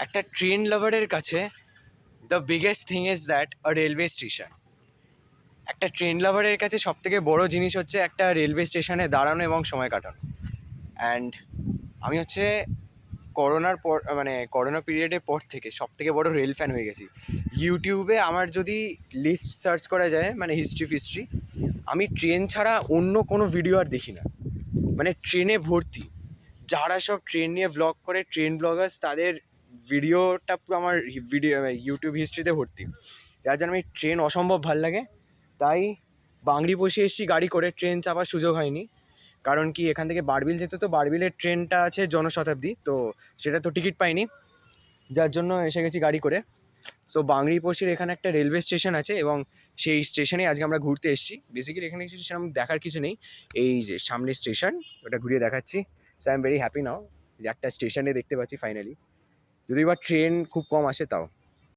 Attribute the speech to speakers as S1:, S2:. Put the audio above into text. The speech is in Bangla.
S1: একটা ট্রেন লাভারের কাছে the biggest thing is that a railway station. একটা ট্রেন লাভারের কাছে সব থেকে বড়ো জিনিস হচ্ছে একটা রেলওয়ে স্টেশনে দাঁড়ানো এবং সময় কাটানো। অ্যান্ড আমি হচ্ছে করোনার পর, মানে করোনা পিরিয়ডের পর থেকে সব থেকে বড়ো রেল ফ্যান হয়ে গেছি। ইউটিউবে আমার যদি লিস্ট সার্চ করা যায়, মানে হিস্ট্রি, আমি ট্রেন ছাড়া অন্য কোনো ভিডিও আর দেখি না। মানে ট্রেনে ভর্তি, যারা সব ট্রেন নিয়ে ভ্লগ করে, ট্রেন ব্লগার্স, তাদের ভিডিওটা পুরো আমার ইউটিউব হিস্ট্রিতে ভর্তি। যার জন্য আমি ট্রেন অসম্ভব ভাল লাগে। তাই বাংরিপোষি এসেছি গাড়ি করে, ট্রেন চাপার সুযোগ হয়নি। কারণ কি, এখান থেকে বারবিল যেতে, তো বারবিলের ট্রেনটা আছে জনশতাব্দী, তো সেটা তো টিকিট পাইনি, যার জন্য এসে গেছি গাড়ি করে। সো বাংরিপোষির এখানে একটা রেলওয়ে স্টেশন আছে এবং সেই স্টেশনে আজকে আমরা ঘুরতে এসেছি। বেসিক্যালি এখানে কিছু সেরকম দেখার কিছু নেই, এই যে সামনে স্টেশন, ওটা ঘুরিয়ে দেখাচ্ছি। So I am very happy নাও যে একটা স্টেশনে দেখতে পাচ্ছি ফাইনালি, যদি বা ট্রেন খুব কম আসে তাও।